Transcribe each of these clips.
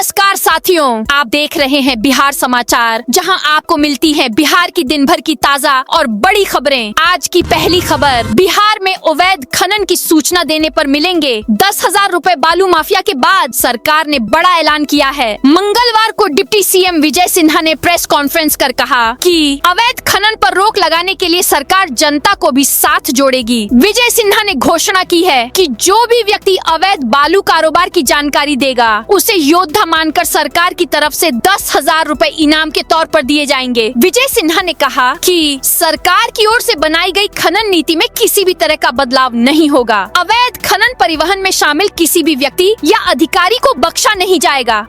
नमस्कार साथियों, आप देख रहे हैं बिहार समाचार, जहां आपको मिलती है बिहार की दिन भर की ताजा और बड़ी खबरें। आज की पहली खबर, बिहार में अवैध खनन की सूचना देने पर मिलेंगे 10,000 रुपए। बालू माफिया के बाद सरकार ने बड़ा ऐलान किया है। मंगलवार को डिप्टी सीएम विजय सिन्हा ने प्रेस कॉन्फ्रेंस कर कहा कि अवैध खनन पर रोक लगाने के लिए सरकार जनता को भी साथ जोड़ेगी। विजय सिन्हा ने घोषणा की है कि जो भी व्यक्ति अवैध बालू कारोबार की जानकारी देगा उसे योद्धा मानकर सरकार की तरफ से 10,000 रुपए इनाम के तौर पर दिए जाएंगे। विजय सिन्हा ने कहा कि सरकार की ओर से बनाई गई खनन नीति में किसी भी तरह का बदलाव नहीं होगा। अवैध खनन परिवहन में शामिल किसी भी व्यक्ति या अधिकारी को बख्शा नहीं जाएगा।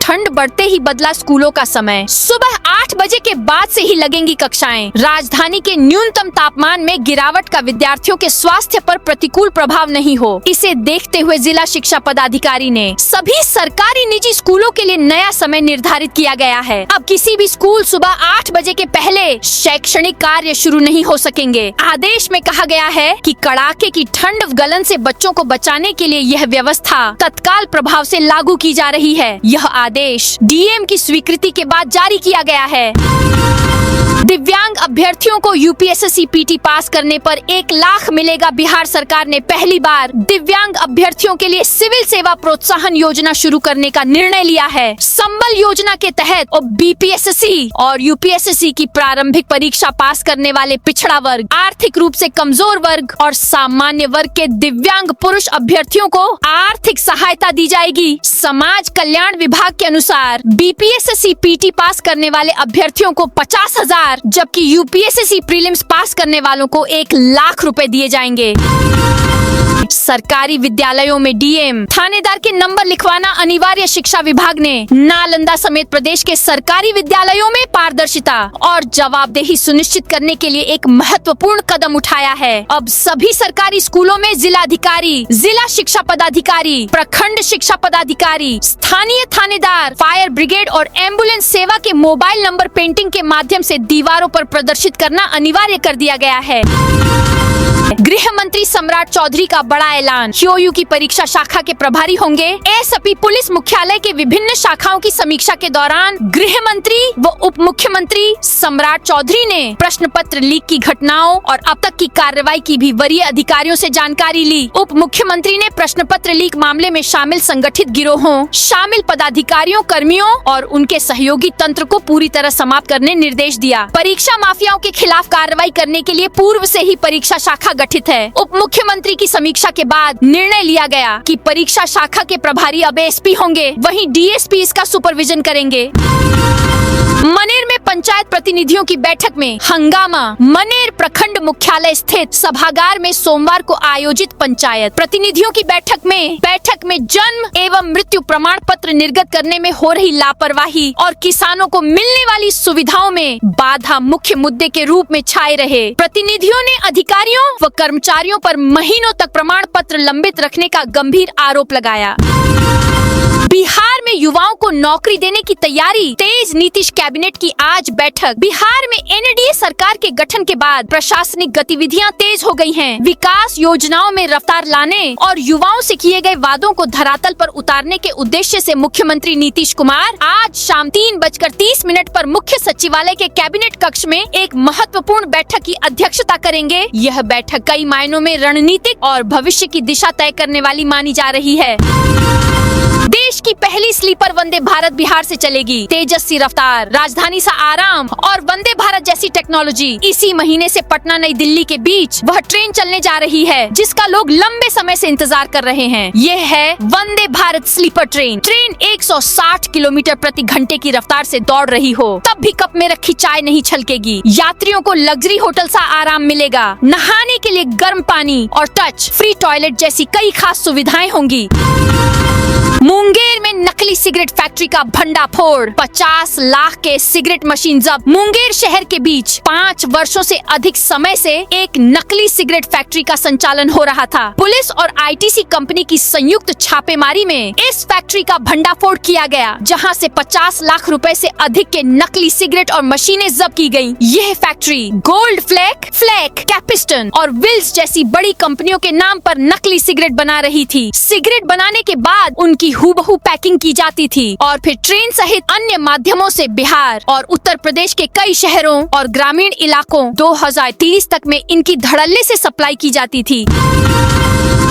ठंड बढ़ते ही बदला स्कूलों का समय। सुबह 8 बजे के बाद से ही लगेंगी कक्षाएं। राजधानी के न्यूनतम तापमान में गिरावट का विद्यार्थियों के स्वास्थ्य पर प्रतिकूल प्रभाव नहीं हो, इसे देखते हुए जिला शिक्षा पदाधिकारी ने सभी सरकारी निजी स्कूलों के लिए नया समय निर्धारित किया गया है। अब किसी भी स्कूल सुबह 8 बजे के पहले शैक्षणिक कार्य शुरू नहीं हो सकेंगे। आदेश में कहा गया है कि कड़ाके की ठंड व गलन से बच्चों को बचाने के लिए यह व्यवस्था तत्काल प्रभाव से लागू की जा रही है। यह आदेश डीएम की स्वीकृति के बाद जारी किया गया है। दिव्यांग अभ्यर्थियों को यूपीएससी पीटी पास करने पर 1 लाख मिलेगा। बिहार सरकार ने पहली बार दिव्यांग अभ्यर्थियों के लिए सिविल सेवा प्रोत्साहन योजना शुरू करने का निर्णय लिया है। संबल योजना के तहत बीपीएससी और यूपीएससी की प्रारंभिक परीक्षा पास करने वाले पिछड़ा वर्ग, आर्थिक रूप से कमजोर वर्ग और सामान्य वर्ग के दिव्यांग पुरुष अभ्यर्थियों को आर्थिक सहायता दी जाएगी। समाज कल्याण विभाग के अनुसार बीपीएससी पीटी पास करने वाले अभ्यर्थियों को 50,000, जबकि यूपीएससी प्रीलिम्स पास करने वालों को 1 लाख रुपए दिए जाएंगे। सरकारी विद्यालयों में डीएम थानेदार के नंबर लिखवाना अनिवार्य। शिक्षा विभाग ने नालंदा समेत प्रदेश के सरकारी विद्यालयों में पारदर्शिता और जवाबदेही सुनिश्चित करने के लिए एक महत्वपूर्ण कदम उठाया है। अब सभी सरकारी स्कूलों में जिलाधिकारी, जिला शिक्षा पदाधिकारी, प्रखंड शिक्षा पदाधिकारी, स्थानीय थानेदार, फायर ब्रिगेड और एम्बुलेंस सेवा के मोबाइल नंबर पेंटिंग के माध्यम से दीवारों पर प्रदर्शित करना अनिवार्य कर दिया गया है। गृह मंत्री सम्राट चौधरी का बड़ा ऐलान। ह्योयू की परीक्षा शाखा के प्रभारी होंगे। एसपी पुलिस मुख्यालय के विभिन्न शाखाओं की समीक्षा के दौरान गृह मंत्री व उप मुख्यमंत्री सम्राट चौधरी ने प्रश्न पत्र लीक की घटनाओं और अब तक की कार्रवाई की भी वरीय अधिकारियों से जानकारी ली। उप मुख्यमंत्री ने प्रश्न पत्र लीक मामले में शामिल संगठित गिरोहों, शामिल पदाधिकारियों, कर्मियों और उनके सहयोगी तंत्र को पूरी तरह समाप्त करने निर्देश दिया। परीक्षा माफियाओं के खिलाफ कार्रवाई करने के लिए पूर्व से ही परीक्षा शाखा गठित है। उप मुख्यमंत्री की समीक्षा के बाद निर्णय लिया गया कि परीक्षा शाखा के प्रभारी अब एसपी होंगे, वहीं डीएसपी इसका सुपरविजन करेंगे। मनेर में पंचायत प्रतिनिधियों की बैठक में हंगामा। मनेर प्रखंड मुख्यालय स्थित सभागार में सोमवार को आयोजित पंचायत प्रतिनिधियों की बैठक में जन्म एवं मृत्यु प्रमाण पत्र निर्गत करने में हो रही लापरवाही और किसानों को मिलने वाली सुविधाओं में बाधा मुख्य मुद्दे के रूप में छाए रहे। प्रतिनिधियों ने अधिकारियों व कर्मचारियों पर महीनों तक प्रमाण पत्र लंबित रखने का गंभीर आरोप लगाया। बिहार में युवाओं को नौकरी देने की तैयारी तेज। नीतीश कैबिनेट की आज बैठक। बिहार में एनडीए सरकार के गठन के बाद प्रशासनिक गतिविधियां तेज हो गई हैं। विकास योजनाओं में रफ्तार लाने और युवाओं से किए गए वादों को धरातल पर उतारने के उद्देश्य से मुख्यमंत्री नीतीश कुमार आज शाम 3:30 पर मुख्य सचिवालय के कैबिनेट कक्ष में एक महत्वपूर्ण बैठक की अध्यक्षता करेंगे। यह बैठक कई मायनों में रणनीतिक और भविष्य की दिशा तय करने वाली मानी जा रही है। देश की पहली स्लीपर वंदे भारत बिहार से चलेगी। तेजस्वी रफ्तार, राजधानी सा आराम और वंदे भारत जैसी टेक्नोलॉजी। इसी महीने से पटना नई दिल्ली के बीच वह ट्रेन चलने जा रही है जिसका लोग लंबे समय से इंतजार कर रहे हैं। ये है Vande Bharat sleeper train. Train 160 kilometre प्रति घंटे की रफ्तार से दौड़ रही हो तब भी कप में रखी चाय नहीं छलकेगी। यात्रियों को लग्जरी होटल सा आराम मिलेगा। नहाने के लिए गर्म पानी और टच फ्री टॉयलेट जैसी कई खास सुविधाएं होंगी। मुंगेर में नकली सिगरेट फैक्ट्री फैक्ट्री का भंडाफोड़, 50 लाख के सिगरेट मशीन जब्त। मुंगेर शहर के बीच 5 वर्षों से अधिक समय से एक नकली सिगरेट फैक्ट्री का संचालन हो रहा था। पुलिस और आईटीसी कंपनी की संयुक्त छापेमारी में इस फैक्ट्री का भंडाफोड़ किया गया, जहां से 50 लाख रुपए से अधिक के नकली सिगरेट और मशीनें जब्त की गयी। यह फैक्ट्री गोल्ड फ्लैग, कैपिस्टन और विल्स जैसी बड़ी कंपनियों के नाम पर नकली सिगरेट बना रही थी। सिगरेट बनाने के बाद उनकी हूबहू पैकिंग की जाती थी और फिर ट्रेन सहित अन्य माध्यमों से बिहार और उत्तर प्रदेश के कई शहरों और ग्रामीण इलाकों 2030 तक में इनकी धड़ल्ले से सप्लाई की जाती थी।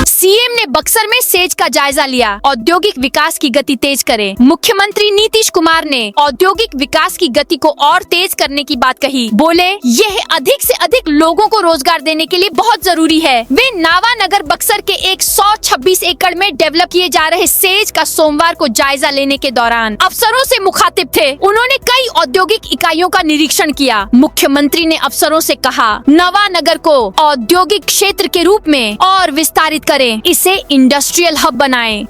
सीएम ने बक्सर में सेज का जायजा लिया, औद्योगिक विकास की गति तेज करें। मुख्यमंत्री नीतीश कुमार ने औद्योगिक विकास की गति को और तेज करने की बात कही। बोले, यह अधिक से अधिक लोगों को रोजगार देने के लिए बहुत जरूरी है। वे नावानगर बक्सर के 126 एकड़ में डेवलप किए जा रहे सेज का सोमवार को जायजा लेने के दौरान अफसरों से मुखातिब थे। उन्होंने कई औद्योगिक इकाइयों का निरीक्षण किया। मुख्यमंत्री ने अफसरों से कहा, नवानगर को औद्योगिक क्षेत्र के रूप में और विस्तारित करें, इसे इंडस्ट्रियल हब बनाएं।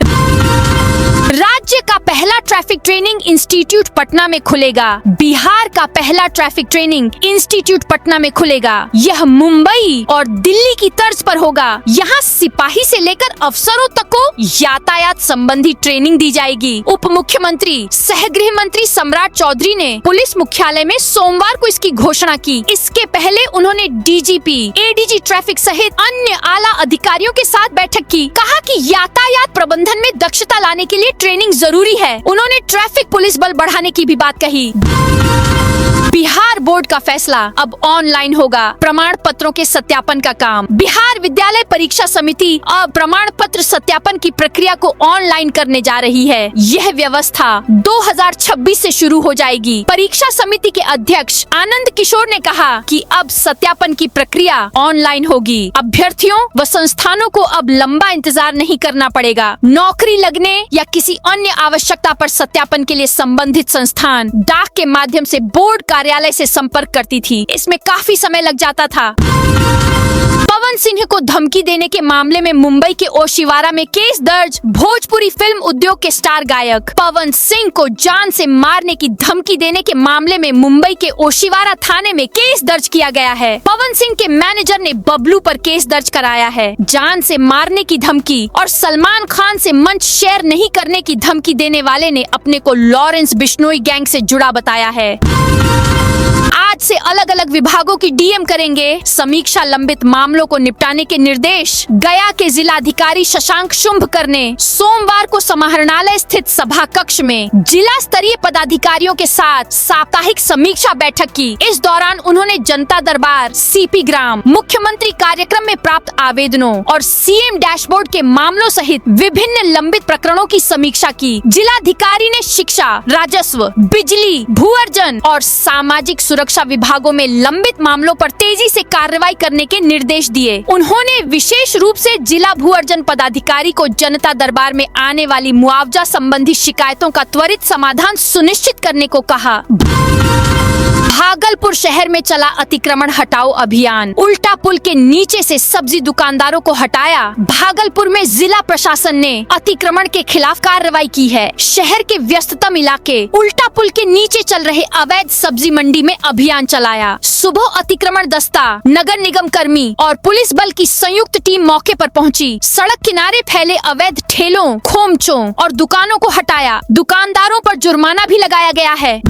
राज्य का पहला ट्रैफिक ट्रेनिंग इंस्टीट्यूट पटना में खुलेगा। बिहार का पहला ट्रैफिक ट्रेनिंग इंस्टीट्यूट पटना में खुलेगा। यह मुंबई और दिल्ली की तर्ज पर होगा। यहाँ सिपाही से लेकर अफसरों तक को यातायात संबंधी ट्रेनिंग दी जाएगी। उप मुख्यमंत्री सह गृह मंत्री सम्राट चौधरी ने पुलिस मुख्यालय में सोमवार को इसकी घोषणा की। इसके पहले उन्होंने डीजीपी, एडीजी ट्रैफिक सहित अन्य आला अधिकारियों के साथ बैठक की। कहा कि यातायात प्रबंधन में दक्षता लाने के लिए ट्रेनिंग जरूरी है। उन्होंने ट्रैफिक पुलिस बल बढ़ाने की भी बात कही। बिहार बोर्ड का फैसला, अब ऑनलाइन होगा प्रमाण पत्रों के सत्यापन का काम। बिहार विद्यालय परीक्षा समिति अब प्रमाण पत्र सत्यापन की प्रक्रिया को ऑनलाइन करने जा रही है। यह व्यवस्था 2026 से शुरू हो जाएगी। परीक्षा समिति के अध्यक्ष आनंद किशोर ने कहा कि अब सत्यापन की प्रक्रिया ऑनलाइन होगी। अभ्यर्थियों व संस्थानों को अब लंबा इंतजार नहीं करना पड़ेगा। नौकरी लगने या किसी अन्य आवश्यकता पर सत्यापन के लिए संबंधित संस्थान डाक के माध्यम से बोर्ड कार्यालय से संपर्क करती थी। इसमें काफी समय लग जाता था। पवन सिंह को धमकी देने के मामले में मुंबई के ओशिवारा में केस दर्ज। भोजपुरी फिल्म उद्योग के स्टार गायक पवन सिंह को जान से मारने की धमकी देने के मामले में मुंबई के ओशिवारा थाने में केस दर्ज किया गया है। पवन सिंह के मैनेजर ने बबलू पर केस दर्ज कराया है। जान से मारने की धमकी और सलमान खान से मंच शेयर नहीं करने की धमकी देने वाले ने अपने को लॉरेंस बिश्नोई गैंग से जुड़ा बताया है। आज से अलग अलग विभागों की डीएम करेंगे समीक्षा। लंबित मामलों को निपटाने के निर्देश। गया के जिलाधिकारी शशांक शुंभकर ने सोमवार को समाहरणालय स्थित सभा कक्ष में जिला स्तरीय पदाधिकारियों के साथ साप्ताहिक समीक्षा बैठक की। इस दौरान उन्होंने जनता दरबार, सीपी ग्राम, मुख्यमंत्री कार्यक्रम में प्राप्त आवेदनों और सीएम डैशबोर्ड के मामलों सहित विभिन्न लंबित प्रकरणों की समीक्षा की। जिलाधिकारी ने शिक्षा, राजस्व, बिजली, भू-अर्जन और सामाजिक सुरक्षा विभागों में लंबित मामलों पर तेजी से कार्रवाई करने के निर्देश दिए। उन्होंने विशेष रूप से जिला भू-अर्जन पदाधिकारी को जनता दरबार में आने वाली मुआवजा संबंधी शिकायतों का त्वरित समाधान सुनिश्चित करने को कहा। भागलपुर शहर में चला अतिक्रमण हटाओ अभियान। उल्टा पुल के नीचे से सब्जी दुकानदारों को हटाया। भागलपुर में जिला प्रशासन ने अतिक्रमण के खिलाफ कार्रवाई की है। शहर के व्यस्ततम इलाके उल्टा पुल के नीचे चल रहे अवैध सब्जी मंडी में अभियान चलाया। सुबह अतिक्रमण दस्ता, नगर निगम कर्मी और पुलिस बल की संयुक्त टीम मौके पर पहुंची। सड़क किनारे फैले अवैध ठेलों, खोमचों और दुकानों को हटाया। दुकानदारों पर जुर्माना भी लगाया गया है।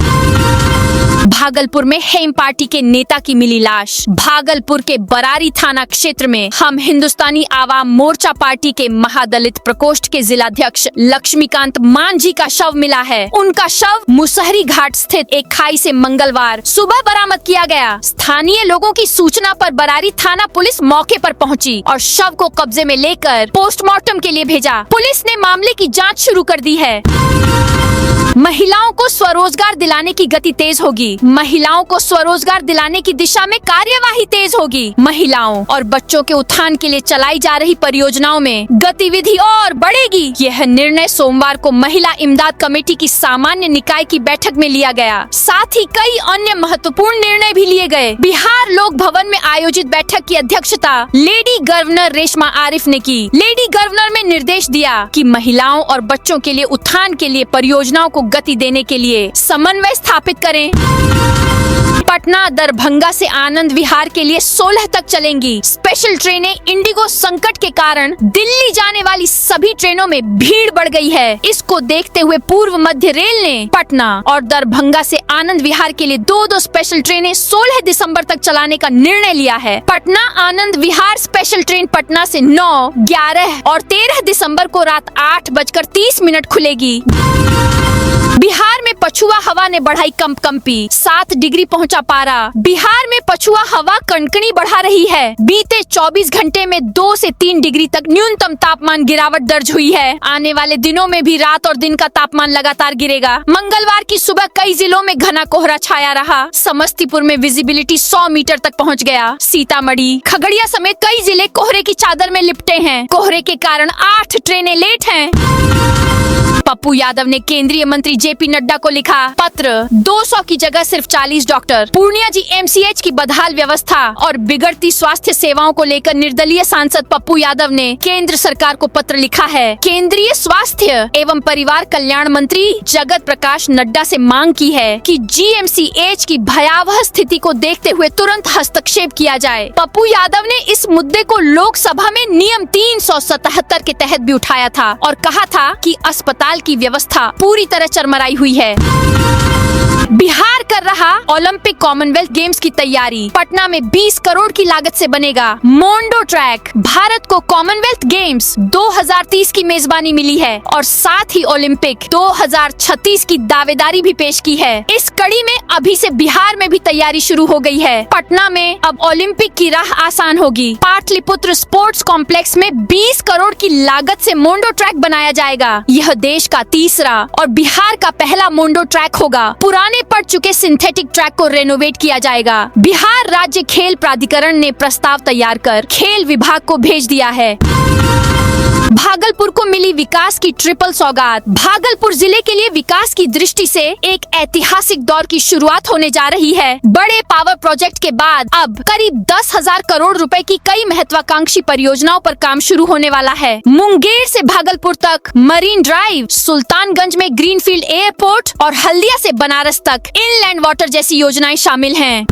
भागलपुर में हेम पार्टी के नेता की मिली लाश। भागलपुर के बरारी थाना क्षेत्र में हम हिंदुस्तानी आवाम मोर्चा पार्टी के महादलित प्रकोष्ठ के जिलाध्यक्ष लक्ष्मीकांत मांझी का शव मिला है। उनका शव मुसहरी घाट स्थित एक खाई से मंगलवार सुबह बरामद किया गया। स्थानीय लोगों की सूचना पर बरारी थाना पुलिस मौके पर पहुंची और शव को कब्जे में लेकर पोस्टमार्टम के लिए भेजा। पुलिस ने मामले की जाँच शुरू कर दी है। महिलाओं को स्वरोजगार दिलाने की गति तेज होगी। महिलाओं को स्वरोजगार दिलाने की दिशा में कार्यवाही तेज होगी। महिलाओं और बच्चों के उत्थान के लिए चलाई जा रही परियोजनाओं में गतिविधि और बढ़ेगी। यह निर्णय सोमवार को महिला इमदाद कमेटी की सामान्य निकाय की बैठक में लिया गया। साथ ही कई अन्य महत्वपूर्ण निर्णय भी लिए गए। बिहार लोक भवन में आयोजित बैठक की अध्यक्षता लेडी गवर्नर रेशमा आरिफ ने की। लेडी गवर्नर ने निर्देश दिया कि महिलाओं और बच्चों के लिए उत्थान के लिए परियोजनाओं को को गति देने के लिए समन्वय स्थापित करें। पटना दरभंगा से आनंद विहार के लिए 16 तक चलेंगी स्पेशल ट्रेनें। इंडिगो संकट के कारण दिल्ली जाने वाली सभी ट्रेनों में भीड़ बढ़ गई है। इसको देखते हुए पूर्व मध्य रेल ने पटना और दरभंगा से आनंद विहार के लिए 2-2 स्पेशल ट्रेनें 16 दिसंबर तक चलाने का निर्णय लिया है। पटना आनंद विहार स्पेशल ट्रेन पटना से 9, 11 और 13 दिसंबर को रात 8:30 खुलेगी। बिहार में पछुआ हवा ने बढ़ाई कंपकंपी, 7 डिग्री पहुंचा पारा। बिहार में पछुआ हवा कनकनी बढ़ा रही है। बीते 24 घंटे में 2 से 3 डिग्री तक न्यूनतम तापमान गिरावट दर्ज हुई है। आने वाले दिनों में भी रात और दिन का तापमान लगातार गिरेगा। मंगलवार की सुबह कई जिलों में घना कोहरा छाया रहा। समस्तीपुर में विजिबिलिटी 100 मीटर तक पहुँच गया। सीतामढ़ी, खगड़िया समेत कई जिले कोहरे की चादर में लिपटे हैं। कोहरे के कारण 8 ट्रेनें लेट हैं। पप्पू यादव ने केंद्रीय मंत्री जेपी नड्डा को लिखा पत्र। 200 की जगह सिर्फ 40 डॉक्टर। पूर्णिया एमसीएच की बदहाल व्यवस्था और बिगड़ती स्वास्थ्य सेवाओं को लेकर निर्दलीय सांसद पप्पू यादव ने केंद्र सरकार को पत्र लिखा है। केंद्रीय स्वास्थ्य एवं परिवार कल्याण मंत्री जगत प्रकाश नड्डा से मांग की है कि जीएमसीएच की भयावह स्थिति को देखते हुए तुरंत हस्तक्षेप किया जाए। पप्पू यादव ने इस मुद्दे को लोकसभा में नियम 377 के तहत भी उठाया था और कहा था कि अस्पताल की व्यवस्था पूरी तरह चरमराई हुई है। बिहार कर रहा ओलंपिक कॉमनवेल्थ गेम्स की तैयारी। पटना में 20 करोड़ की लागत से बनेगा मोंडो ट्रैक। भारत को कॉमनवेल्थ गेम्स 2030 की मेजबानी मिली है और साथ ही ओलंपिक 2036 की दावेदारी भी पेश की है। इस कड़ी में अभी से बिहार में भी तैयारी शुरू हो गई है। पटना में अब ओलंपिक की राह आसान होगी। पाटलिपुत्र स्पोर्ट्स कॉम्प्लेक्स में 20 करोड़ की लागत से मोंडो ट्रैक बनाया जाएगा। यह देश का तीसरा और बिहार का पहला मोंडो ट्रैक होगा। पुराने पड़ चुके सिंथेटिक ट्रैक को रेनोवेट किया जाएगा। बिहार राज्य खेल प्राधिकरण ने प्रस्ताव तैयार कर खेल विभाग को भेज दिया है। भागलपुर को मिली विकास की ट्रिपल सौगात। भागलपुर जिले के लिए विकास की दृष्टि से एक ऐतिहासिक दौर की शुरुआत होने जा रही है। बड़े पावर प्रोजेक्ट के बाद अब करीब 10,000 करोड़ रुपए की कई महत्वाकांक्षी परियोजनाओं पर काम शुरू होने वाला है। मुंगेर से भागलपुर तक मरीन ड्राइव, सुल्तानगंज में ग्रीनफील्ड एयरपोर्ट और हल्दिया से बनारस तक इनलैंड वाटर जैसी योजनाएं शामिल हैं।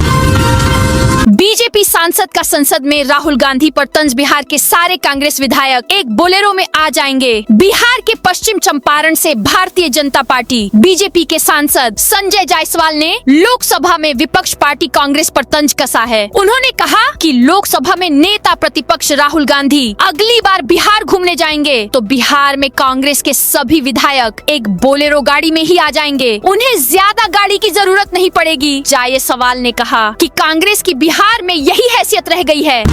बीजेपी सांसद का संसद में राहुल गांधी पर तंज। बिहार के सारे कांग्रेस विधायक एक बोलेरो में आ जाएंगे। बिहार के पश्चिम चंपारण से भारतीय जनता पार्टी बीजेपी के सांसद संजय जायसवाल ने लोकसभा में विपक्ष पार्टी कांग्रेस पर तंज कसा है। उन्होंने कहा कि लोकसभा में नेता प्रतिपक्ष राहुल गांधी अगली बार बिहार घूमने जाएंगे तो बिहार में कांग्रेस के सभी विधायक एक बोलेरो गाड़ी में ही आ जाएंगे। उन्हें ज्यादा गाड़ी की जरूरत नहीं पड़ेगी। जायसवाल ने कहा कि कांग्रेस की बिहार में यही हैसियत रह गई है।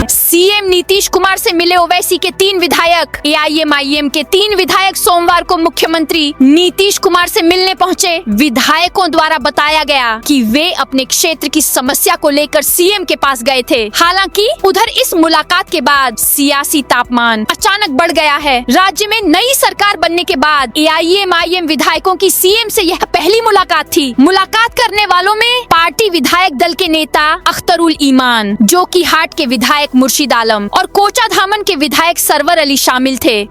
सीएम नीतीश कुमार से मिले ओवैसी के 3 विधायक। एआईएमआईएम के 3 विधायक सोमवार को मुख्यमंत्री नीतीश कुमार से मिलने पहुंचे। विधायकों द्वारा बताया गया कि वे अपने क्षेत्र की समस्या को लेकर सीएम के पास गए थे। हालांकि उधर इस मुलाकात के बाद सियासी तापमान अचानक बढ़ गया है। राज्य में नई सरकार बनने के बाद एआईएमआईएम विधायकों की सीएम से यह पहली मुलाकात थी। मुलाकात करने वालों में पार्टी विधायक दल के नेता अख्तरुल ईमान, जोकीहाट के विधायक मुर्शिद आलम और कोचाधामन के विधायक सरवर अली शामिल थे।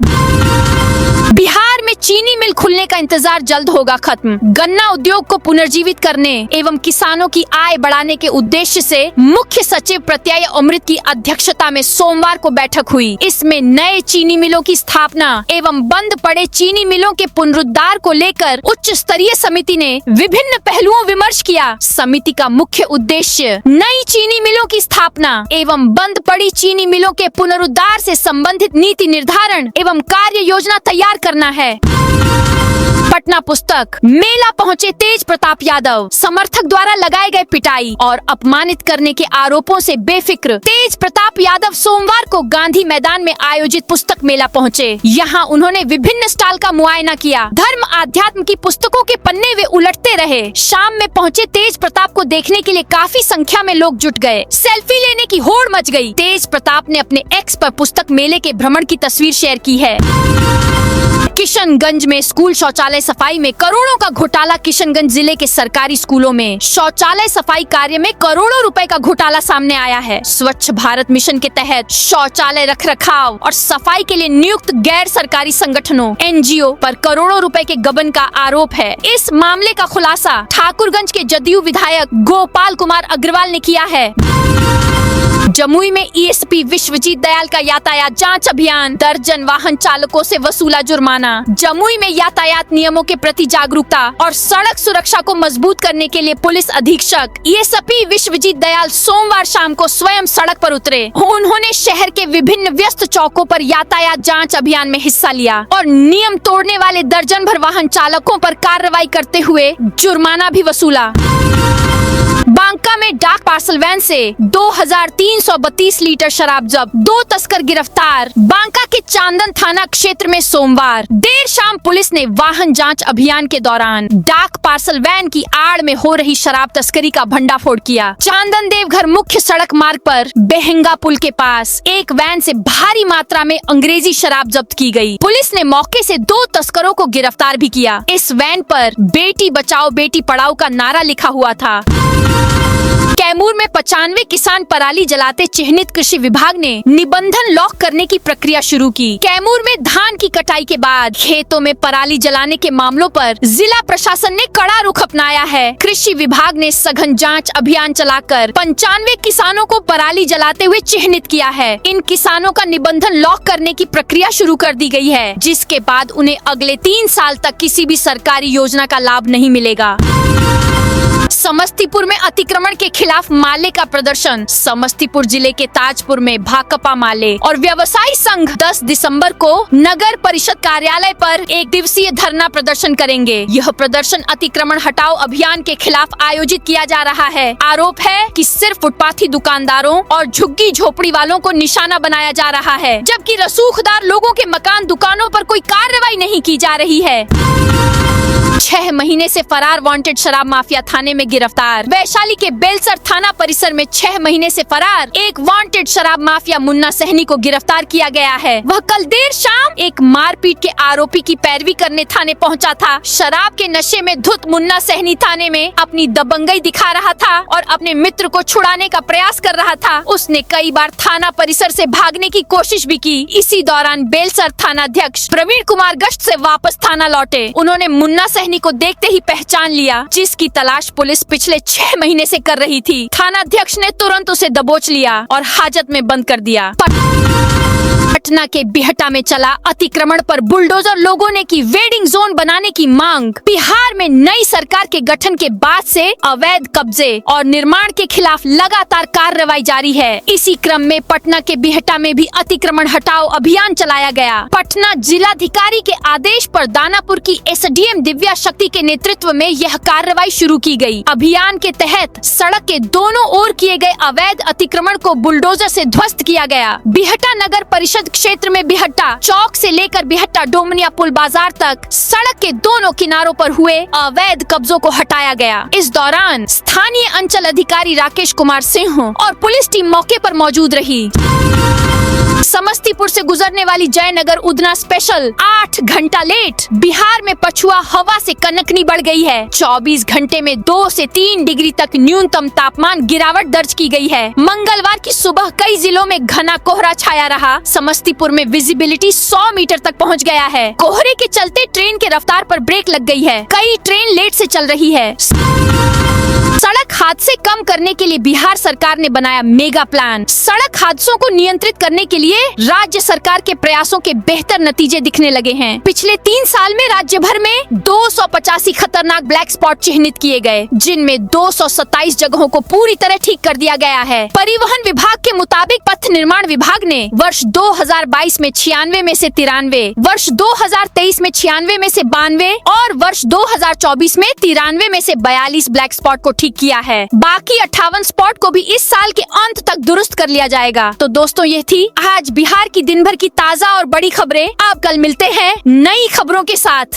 बिहार में चीनी मिल खुलने का इंतजार जल्द होगा खत्म। गन्ना उद्योग को पुनर्जीवित करने एवं किसानों की आय बढ़ाने के उद्देश्य से मुख्य सचिव प्रत्यय अमृत की अध्यक्षता में सोमवार को बैठक हुई। इसमें नए चीनी मिलों की स्थापना एवं बंद पड़े चीनी मिलों के पुनरुद्धार को लेकर उच्च स्तरीय समिति ने विभिन्न पहलुओं विमर्श किया। समिति का मुख्य उद्देश्य नई चीनी मिलों की स्थापना एवं बंद पड़ी चीनी मिलों के पुनरुद्धार से संबंधित नीति निर्धारण एवं कार्य योजना तैयार करना है। पटना पुस्तक मेला पहुंचे तेज प्रताप यादव। समर्थक द्वारा लगाए गए पिटाई और अपमानित करने के आरोपों से बेफिक्र तेज प्रताप यादव सोमवार को गांधी मैदान में आयोजित पुस्तक मेला पहुंचे। यहां उन्होंने विभिन्न स्टॉल का मुआयना किया। धर्म आध्यात्म की पुस्तकों के पन्ने वे उलटते रहे। शाम में पहुंचे तेज प्रताप को देखने के लिए काफी संख्या में लोग जुट गए। सेल्फी लेने की होड़ मच गई। तेज प्रताप ने अपने एक्स पर पुस्तक मेले के भ्रमण की तस्वीर शेयर की है। किशनगंज में स्कूल शौचालय सफाई में करोड़ों का घोटाला। किशनगंज जिले के सरकारी स्कूलों में शौचालय सफाई कार्य में करोड़ों रुपए का घोटाला सामने आया है। स्वच्छ भारत मिशन के तहत शौचालय रखरखाव और सफाई के लिए नियुक्त गैर सरकारी संगठनों एनजीओ पर करोड़ों रुपए के गबन का आरोप है। इस मामले का खुलासा ठाकुरगंज के जदयू विधायक गोपाल कुमार अग्रवाल ने किया है। जमुई में ईएसपी विश्वजीत दयाल का यातायात जांच अभियान, दर्जन वाहन चालकों से वसूला जुर्माना। जमुई में यातायात नियमों के प्रति जागरूकता और सड़क सुरक्षा को मजबूत करने के लिए पुलिस अधीक्षक ईएसपी विश्वजीत दयाल सोमवार शाम को स्वयं सड़क पर उतरे। उन्होंने शहर के विभिन्न व्यस्त चौकों पर यातायात जांच अभियान में हिस्सा लिया और नियम तोड़ने वाले दर्जन भर वाहन चालकों पर कार्रवाई करते हुए जुर्माना भी वसूला। बांका में डाक पार्सल वैन से 2332 लीटर शराब जब्त, 2 तस्कर गिरफ्तार। बांका के चांदन थाना क्षेत्र में सोमवार देर शाम पुलिस ने वाहन जांच अभियान के दौरान डाक पार्सल वैन की आड़ में हो रही शराब तस्करी का भंडाफोड़ किया। चांदन देवघर मुख्य सड़क मार्ग पर बेहंगा पुल के पास एक वैन से भारी मात्रा में अंग्रेजी शराब जब्त की गई। पुलिस ने मौके से 2 तस्करों को गिरफ्तार भी किया। इस वैन पर बेटी बचाओ बेटी पढ़ाओ का नारा लिखा हुआ था। कैमूर में 95 किसान पराली जलाते चिन्हित, कृषि विभाग ने निबंधन लॉक करने की प्रक्रिया शुरू की। कैमूर में धान की कटाई के बाद खेतों में पराली जलाने के मामलों पर जिला प्रशासन ने कड़ा रुख अपनाया है। कृषि विभाग ने सघन जांच अभियान चलाकर 95 किसानों को पराली जलाते हुए चिन्हित किया है। इन किसानों का निबंधन लॉक करने की प्रक्रिया शुरू कर दी गई है, जिसके बाद उन्हें अगले 3 साल तक किसी भी सरकारी योजना का लाभ नहीं मिलेगा। समस्तीपुर में अतिक्रमण के खिलाफ माले का प्रदर्शन। समस्तीपुर जिले के ताजपुर में भाकपा माले और व्यवसायी संघ 10 दिसंबर को नगर परिषद कार्यालय पर 1 दिवसीय धरना प्रदर्शन करेंगे। यह प्रदर्शन अतिक्रमण हटाओ अभियान के खिलाफ आयोजित किया जा रहा है। आरोप है कि सिर्फ फुटपाथी दुकानदारों और झुग्गी झोपड़ी वालों को निशाना बनाया जा रहा है, जबकि रसूखदार लोगों के मकान दुकानों पर कोई कार्रवाई नहीं की जा रही है। 6 महीने से फरार वांटेड शराब माफिया थाने में गिरफ्तार। वैशाली के बेलसर थाना परिसर में 6 महीने से फरार एक वांटेड शराब माफिया मुन्ना सहनी को गिरफ्तार किया गया है। वह कल देर शाम एक मारपीट के आरोपी की पैरवी करने थाने पहुंचा था। शराब के नशे में धुत मुन्ना सहनी थाने में अपनी दबंगई दिखा रहा था और अपने मित्र को छुड़ाने का प्रयास कर रहा था। उसने कई बार थाना परिसर से भागने की कोशिश भी की। इसी दौरान बेलसर थाना अध्यक्ष प्रवीण कुमार गश्त से वापस थाना लौटे। उन्होंने मुन्ना सहनी को देखते ही पहचान लिया, जिसकी तलाश पुलिस पिछले 6 महीने से कर रही थी। थाना अध्यक्ष ने तुरंत उसे दबोच लिया और हाजत में बंद कर दिया। पटना के बिहटा में चला अतिक्रमण पर बुलडोजर, लोगों ने की वेडिंग जोन बनाने की मांग। बिहार में नई सरकार के गठन के बाद से अवैध कब्जे और निर्माण के खिलाफ लगातार कार्रवाई जारी है। इसी क्रम में पटना के बिहटा में भी अतिक्रमण हटाओ अभियान चलाया गया। पटना जिलाधिकारी के आदेश पर दानापुर की एसडीएम दिव्या शक्ति के नेतृत्व में यह कार्रवाई शुरू की गई। अभियान के तहत सड़क के दोनों ओर किए गए अवैध अतिक्रमण को बुलडोजर से ध्वस्त किया गया। बिहटा नगर परिषद क्षेत्र में बिहटा चौक से लेकर बिहटा डोमनिया पुल बाजार तक सड़क के दोनों किनारों पर हुए अवैध कब्जों को हटाया गया। इस दौरान स्थानीय अंचल अधिकारी राकेश कुमार सिंह और पुलिस टीम मौके पर मौजूद रही। समस्तीपुर से गुजरने वाली जयनगर उधना स्पेशल 8 घंटा लेट। बिहार में पछुआ हवा से कनकनी बढ़ गई है। 24 घंटे में 2 से 3 डिग्री तक न्यूनतम तापमान गिरावट दर्ज की गई है। मंगलवार की सुबह कई जिलों में घना कोहरा छाया रहा। समस्तीपुर में विजिबिलिटी 100 मीटर तक पहुंच गया है। कोहरे के चलते ट्रेन के रफ्तार पर ब्रेक लग गई है। कई ट्रेन लेट से चल रही है। सड़क हादसे कम करने के लिए बिहार सरकार ने बनाया मेगा प्लान। सड़क हादसों को नियंत्रित करने के लिए राज्य सरकार के प्रयासों के बेहतर नतीजे दिखने लगे हैं। पिछले 3 साल में राज्य भर में 285 खतरनाक ब्लैक स्पॉट चिन्हित किए गए, जिनमें 227 जगहों को पूरी तरह ठीक कर दिया गया है। परिवहन विभाग के मुताबिक पथ निर्माण विभाग ने वर्ष 2022 में 96 में से 93, वर्ष 2023 में 96 में से 92 और वर्ष 2024 में 93 में से 42 ब्लैक स्पॉट को ठीक किया है। बाकी 58 स्पॉट को भी इस साल के अंत तक दुरुस्त कर लिया जाएगा। तो दोस्तों, ये थी आज बिहार की दिन भर की ताजा और बड़ी खबरें। अब कल मिलते हैं नई खबरों के साथ।